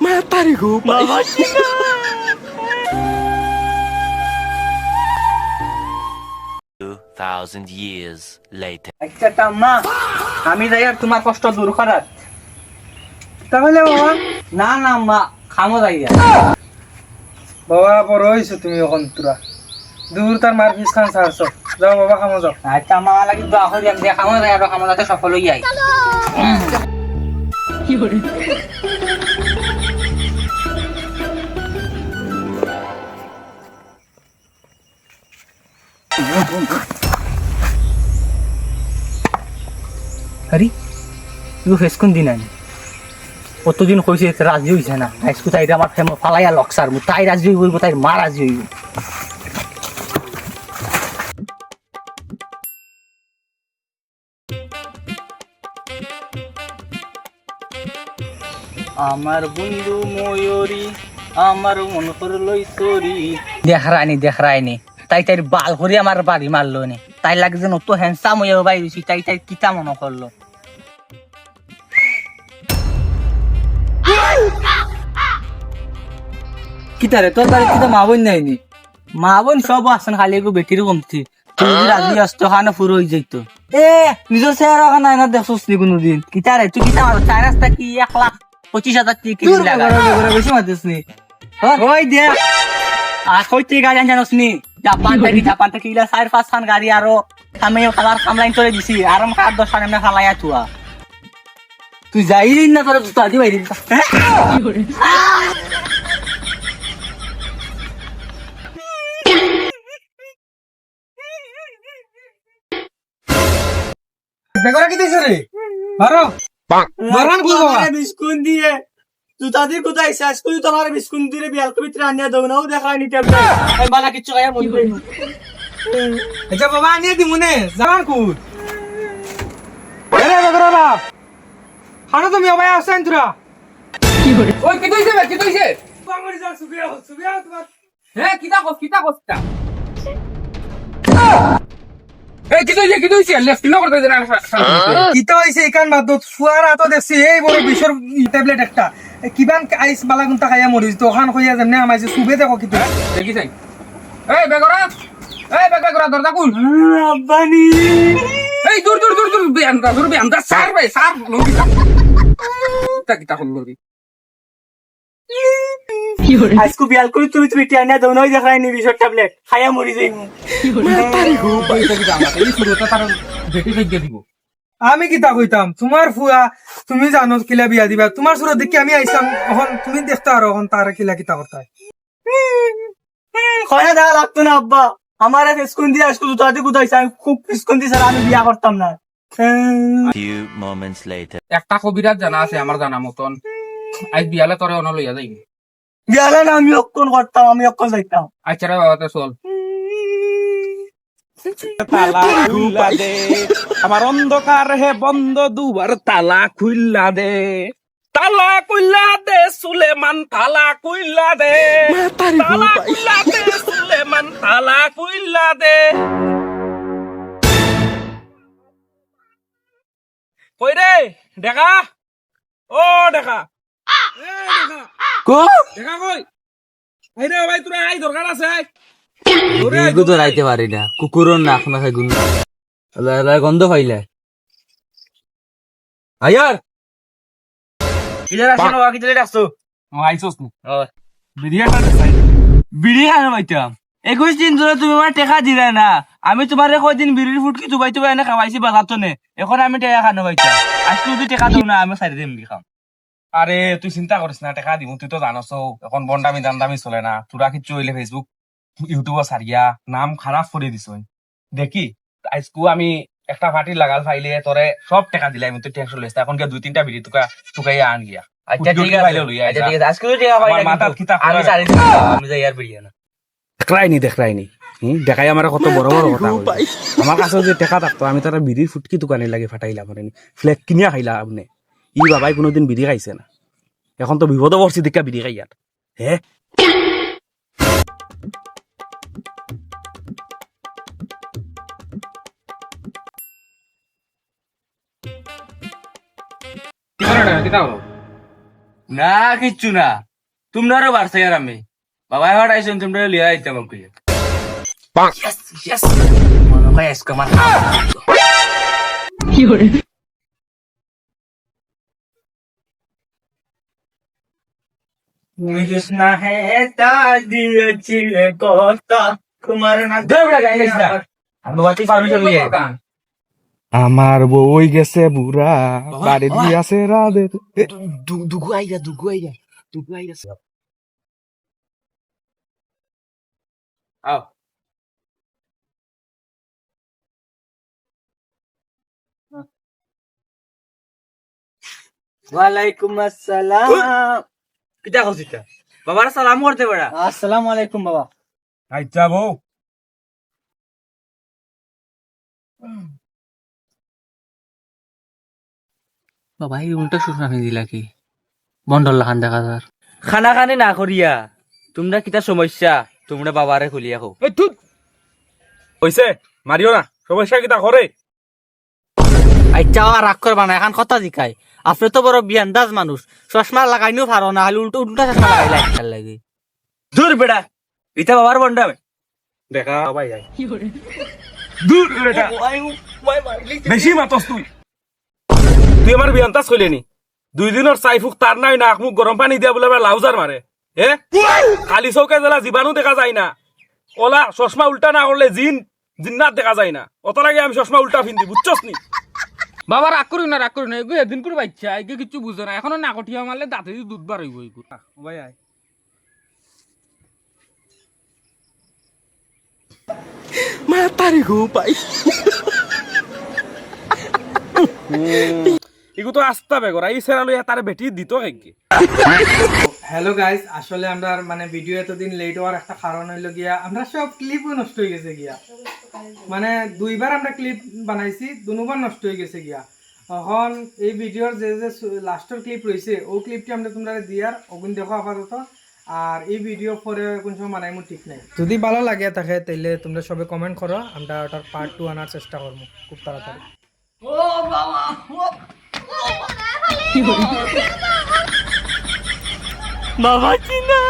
Matarigo, বাবা টিকা 2,000 years later. আচ্ছা টাম্মা আমি যাই আর তোমার কষ্ট দূর করার তাহলে বাবা না না মা খামো যাই বাবা বড় হয়েছো তুমি এখন তোরা দূর তার মার পিস খান ছাড়ছ যাও বাবা খামো যাও আচ্ছা মা লাগি দোয়া করি আমি খামো যাই আর খামো যাতে সফল হই যাই আরে তুই ফেস কোন দিন আনি কতদিন কইছে রাজি হইছে না আজকে তাই আমার ফালাইয়া লক্সার মু তাই রাজি হইব তাই মা রাজি হইব আমার বন্ধু ময়ূরী আমার মন করলই চরি দেখ রায়নি তাই তাই বাল করে আমার বাড়ি মারলো নে তাই লাগে যেন তো হ্যান্ডসাম হয়ে বাইরেছি তাই তাই কিতা মনে করলো কিতারে তোর বাড়ি কিতা মা বোন নাইনি মা বোন সব আসেন খালি একটু বেটির কমতি তুই যদি রাজি আসতো খানা পুরো হয়ে যাইত এ নিজের চেহারা খানা না দেখছস নি কোনোদিন কিতা রে তুই কিতা মারো চার রাস্তা কি 1,25,000 কি তোর লাগা বেগরা বেশি মাতিস নি ওই দে আর কইতে গাড়ি জানোস নি জাপান থেকে ইলা 4-5 খান গাড়ি আরো সামনে খালার সামলাইন করে দিছি আর আমার 10 খান এমনি ফালাইয়া তুয়া তুই যাইলি না তোর জুতা দি বাইরি বেগরা কি দিছ রে মারো মারান কো বাবা বিস্কুট দিয়ে জুতা দিয়ে কোথায় শেষ করি তোমার বিস্কুট দিয়ে বিয়াল কবিত্র আনিয়া দাও নাও দেখাই নি টেবলে এই বালা কিচ্ছু খাইয়া মন করি আচ্ছা বাবা আনিয়ে দিমুনে জান কুল আরে বেগরা বাপ হানো তুমি আবাই আসেন তোরা ওই কি কইছে কি কইছে আমার যা সুবিয়া তোমার হ্যাঁ কিতা কস্তা এই কি কইছে লেফট ন করতে দেনা কিতা হইছে এখান বাদ ফুয়ার আতো দেখছি এই বড় বিষর ট্যাবলেট একটা কিবান আইস বালা গুনতা খাইয়া মরিস তো ওখান কইয়া যেমনে আমাইছে সুবে দেখো কিতা দেখি যাই এই বেগরা দরজা খুল আব্বানি এই দূর বেয়ান্দা সার ভাই সার লঙ্গি কিতা হল লঙ্গি আজকে বিয়াল করি তুমি টিয়ানিয়া দাও নাও দেখাই নি বিশর ট্যাবলেট খাইয়া মরি যাই আমি কিতা কইতাম তোমার ফুয়া তুমি জানো কিলা বিয়া দিবা তোমার সুরত দেখি আমি আইসাম এখন তুমি দেখতে আর এখন তার কিলা কিতা করতে খয়া দেখা লাগতো না আব্বা আমার ফেসকুন দিয়ে আজকে জুতা দিয়ে কোথায় আমি খুব ফেসকুন দিয়ে ছাড়া আমি বিয়া করতাম না Few moments later. একটা কবিরাজ জানা আছে আমার জানা মতন আজ বিয়ালে তোরে অন লইয়া যাই বিয়ালে না আমি অক্ষণ করতাম আমি অক্ষণ যাইতাম আচ্ছা রে বাবা চল তালা খুইলা দে আমার অন্ধকার হে বন্ধ দুবার তালা খুইলা দে সুলেমান তালা খুইলা দে সুলেমান তালা খুইলা দে কই রে দেখা ও দেখা কো দেখা কই এই রে ভাই তোরা আই দরকার আছে এগু তো রাইতে পারি না কুকুরর নাক না খাই গুণ গন্ধ পাইলে আয়ার কিদার আসো না কিদার আসছো আইসোস নি বিরিয়াটা দেখাই বিড়ি খানো পাইতাম 21 দিন ধরে তুমি আমার টেকা দিলে না আমি তোমার কয়দিন বিড়ির ফুটকি চুবাই চুবাই এনে খাওয়াইছি বাজাতো নে এখন আমি টেকা খানো পাইতাম আজকে যদি টেকা দেও না আমি সাইড দিম খাম আরে তুই চিন্তা করিস না টাকা দিব তুই তো জানোস এখন বন্ডামি দান্দামি চলে না তোরা কিছু হইলে ফেসবুক ইউটিউব সারিয়া নাম খারাপ করে দিস দেখি আজকু আমি একটা পার্টি লাগাল ফাইলে তোরে সব টাকা দিলাই আমি তুই টেনশন লইস এখন গিয়া 2-3টা ভিডিও তুকাই আন গিয়া আচ্ছা ঠিক আছে আজকে যদি টেকা পাই না আমি সারি দিম আমি যাই আর বিড়ি না দেখরাইনি দেখাই আমার কত বড় বড় কথা আমার কাছে যে টাকা থাকতো আমি তারা বিড়ির ফুটকি দোকানে লাগে ফাটাইলাম ফ্লেক কিনিয়া খাইলা আপনি ই বাবাই কোনোদিন বিড়ি খাইছে না এখন তো বিপদ পড়ছি দেখা বিড়ি খাই আর হে না কিচ্ছু না তোমরারও বাড়ছে আর আমি বাবা এবার আইসেন তোমরা লিয়া আইতাম ওকে মনে হয় আজকে আমার কৃষ্ণা হে তা দিয়েছিলে কথা তোমার না আমি বাতি পারমিশন নিয়ে আমার বই গেছে বুড়া বাড়ি দিয়ে আছে রাধে দুগু আইরা আও ওয়ালাইকুম আসসালাম কিটা কইছিস বাবার সালাম করতে বড়া আসসালামু আলাইকুম বাবা আচ্ছা বউ বাবা এই উল্টা শুকনা ফেলে দিলা কি বন্ডল লাখান দেখা যার খানা খানি না করিয়া তোমরা কিটা সমস্যা তোমরা বাবারে খুলিয়া কও এই তুই হইছে মারিও না সমস্যা কিটা করে আচ্ছা রাগ করবা না এখন কথা জিকাই আপনি তো বড় বিয়ান্দাজ মানুষ চশমা লাগাইনিও পারো না হলে উল্টো উল্টা চশমা লাগাইলে একটার লাগে দূর বেড়া এটা বাবার বন্ডামে দেখা ভাই যাই দূর বেটা বেশি মাতস তুই তুই আমার বিয়ান্তাস কইলেনি 2 দিনের চাইফুক তার নাই না মুখ গরম পানি দিয়া বলে লাউজার মারে হে খালি চৌকে জ্বালা জীবাণু দেখা যায় না ওলা চশমা উল্টা না করলে জিন্নাত দেখা যায় না অত লাগে আমি চশমা উল্টা ফিন্দি বুঝছস নি বাবা রাগ করি না এগো এদিন করে বাচ্চা এগে কিছু বুঝে না এখনো নাকটিয়া মারলে দাঁতে দিয়ে দুধ বার হইব এগো ভাই আয় মা তারি গো পাই ইগু তো আস্তা বেগরা এই সেরা লইয়া তারে বেটি দিত কেকে হ্যালো গাইস আসলে আমরা মানে ভিডিও এতদিন লেট হওয়ার একটা কারণ হইলো গিয়া আমরা সব ক্লিপও নষ্ট হয়ে গেছে গিয়া মানে 2বার আমরা ক্লিপ বানাইছি দুবার নষ্ট হয়ে গেছে গিয়া এখন এই ভিডিওর যে লাস্টের ক্লিপ রয়েছে ও ক্লিপটি আমরা তোমরা দিয়ার ওগুন দেখো আপাতত আর এই ভিডিও পরে কোন সময় বানাইমু ঠিক নাই যদি ভালো লাগে থাকে তাইলে তোমরা সবে কমেন্ট করো আমরা ওটার পার্ট 2 আনার চেষ্টা করব খুব তাড়াতাড়ি বাবা চিনা